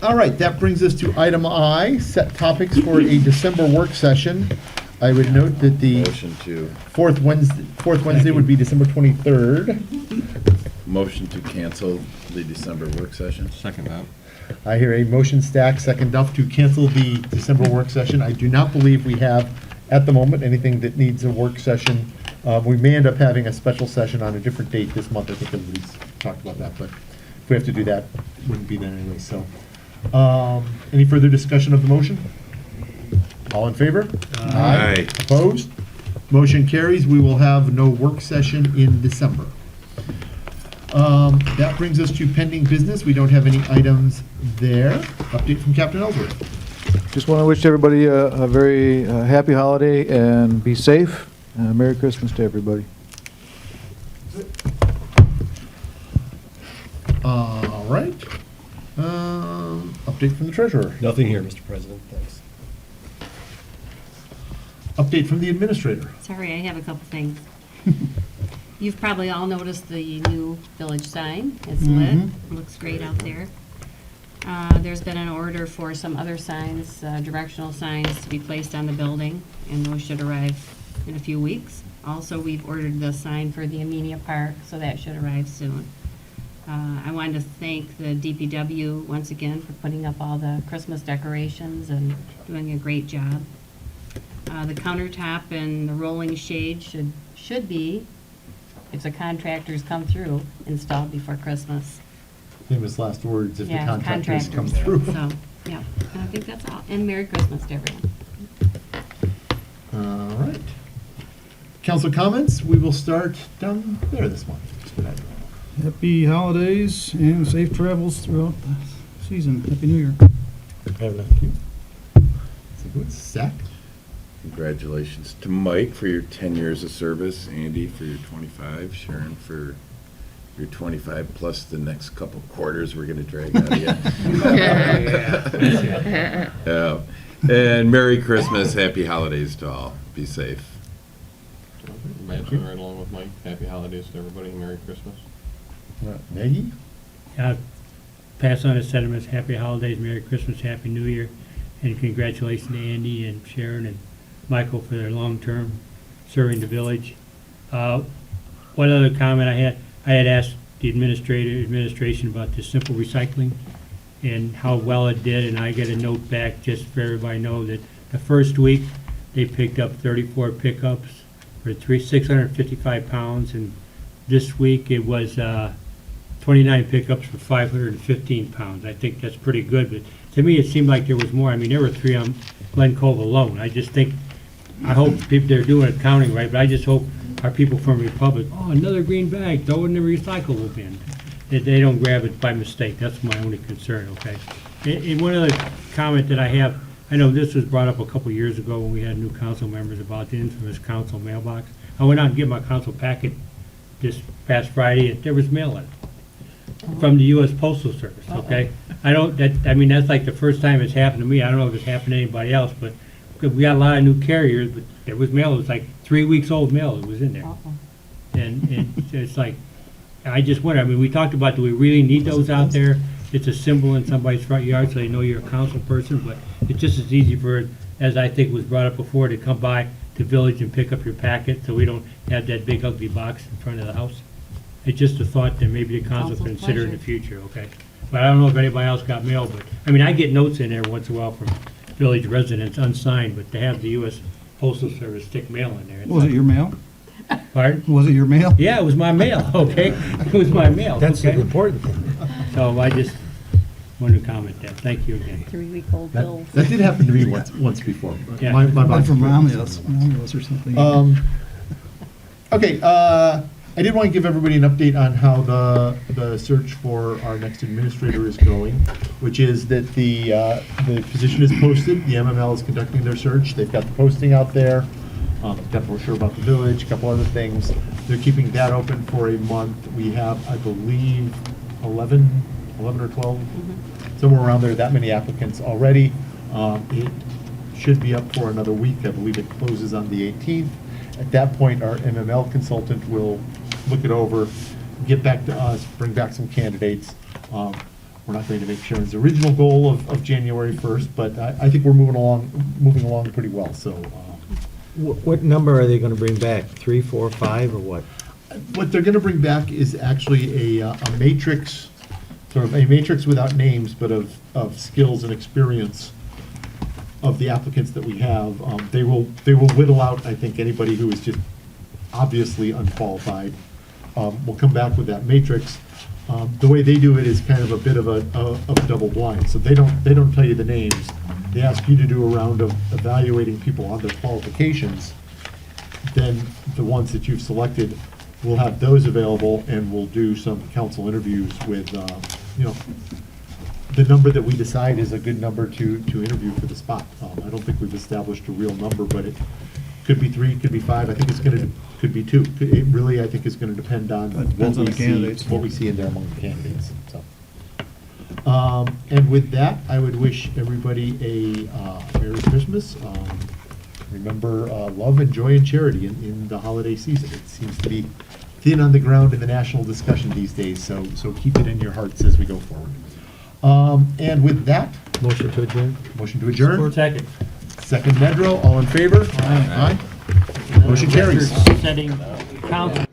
All right, that brings us to item I, set topics for a December work session. I would note that the Motion to, fourth Wednesday would be December 23rd. motion to cancel the December work session. Second that. I hear a motion stack, second Duff, to cancel the December work session. I do not believe we have, at the moment, anything that needs a work session. We may end up having a special session on a different date this month. I think everybody's talked about that, but if we have to do that, it wouldn't be then anyway, so. Any further discussion of the motion? All in favor? Aye. Opposed? Motion carries. We will have no work session in December. That brings us to pending business. We don't have any items there. Update from Captain Ellsworth. Just want to wish everybody a very happy holiday and be safe. Merry Christmas to everybody. All right. Update from the treasurer. Nothing here, Mr. President, thanks. Update from the administrator. Sorry, I have a couple things. You've probably all noticed the new village sign. It's lit. Looks great out there. There's been an order for some other signs, directional signs, to be placed on the building, and those should arrive in a few weeks. Also, we've ordered the sign for the Amenia Park, so that should arrive soon. I wanted to thank the DPW once again for putting up all the Christmas decorations and doing a great job. The countertop and the rolling shade should be, if the contractors come through, installed before Christmas. Famous last words, if the Yeah, contractors come contractors. through. So, yeah, I think that's all. And Merry Christmas to everyone. All right. Council comments, we will start down there this month. Happy holidays and safe travels throughout the season. Happy New Year. Thank you. Zach? Congratulations to Mike for your 10 years of service, Andy for your 25, Sharon for your 25, plus the next couple quarters we're going to drag out of you. Yeah. And Merry Christmas, Happy Holidays to all. Be safe. Imagine right along with Mike. Happy holidays to everybody. Merry Christmas. Maggie? Pass on the sentiments, happy holidays, Merry Christmas, Happy New Year, and congratulations to Andy and Sharon and Michael for their long-term serving the village. One other comment I had asked the administration about the simple recycling and how well it did, and I get a note back just for everybody to know that the first week they picked up 34 pickups for 655 pounds, and this week it was 29 pickups for 515 pounds. I think that's pretty good, but to me it seemed like there was more. I mean, there were 3 on Glen Cove alone. I hope people, they're doing accounting right, but I just hope our people from Republic, another green bag, throw it in the recyclable bin. That they don't grab it by mistake. That's my only concern, okay? And one other comment that I have, I know this was brought up a couple years ago when we had new council members about the infamous council mailbox. I went out and get my council packet this past Friday, and there was mail in it from the U.S. Postal Service, okay? That's like the first time it's happened to me. I don't know if it's happened to anybody else, but we got a lot of new carriers, but there was mail. It was like 3 weeks old mail that was in there. And it's like, I just wonder, we talked about, do we really need those out there? It's a symbol in somebody's front yard so they know you're a council person, but it's just as easy for, as I think was brought up before, to come by the village and pick up your packet so we don't have that big ugly box in front of the house. It's just a thought that maybe the council Council's consider in the pleasure. future, okay? But I don't know if anybody else got mail, but, I get notes in there once in a while from village residents unsigned, but to have the U.S. postal service stick mail in there. Was it your mail? Pardon? Was it your mail? Yeah, it was my mail, okay? It was my mail, That's the okay? important thing. So I just wanted to comment that. Thank you again. 3-week-old bills. That did happen to me once before. Yeah. My Like box from was- Romulus or something. Okay, I did want to give everybody an update on how the search for our next administrator is going, which is that the position is posted, the MML is conducting their search, they've got the posting out there, got the brochure about the village, a couple other things. They're keeping that open for a month. We have, I believe, 11 or 12, somewhere around there, that many applicants already. It should be up for another week. I believe it closes on the 18th. At that point, our MML consultant will look it over, get back to us, bring back some candidates. We're not going to make Sharon's original goal of January 1st, but I think we're moving along pretty well, so. What number are they gonna bring back? 3, 4, 5, or what? What they're going to bring back is actually a matrix, sort of a matrix without names, but of skills and experience of the applicants that we have. They will whittle out, I think, anybody who is just obviously unqualified. We'll come back with that matrix. The way they do it is kind of a bit of a double blind. So they don't tell you the names. They ask you to do a round of evaluating people on their qualifications. Then the ones that you've selected, we'll have those available, and we'll do some council interviews with, the number that we decide is a good number to interview for the spot. I don't think we've established a real number, but it could be 3, could be 5. I think could be 2. It really, I think, is going to depend on That depends on the candidates. what we see in there among the candidates. So, and with that, I would wish everybody a Merry Christmas. Remember love and joy and charity in the holiday season. It seems to be thin on the ground in the national discussion these days, so keep it in your hearts as we go forward. And with that, Motion to adjourn? motion to adjourn. Second. Second, Nedrow, all in favor? Aye. Motion carries. Setting council.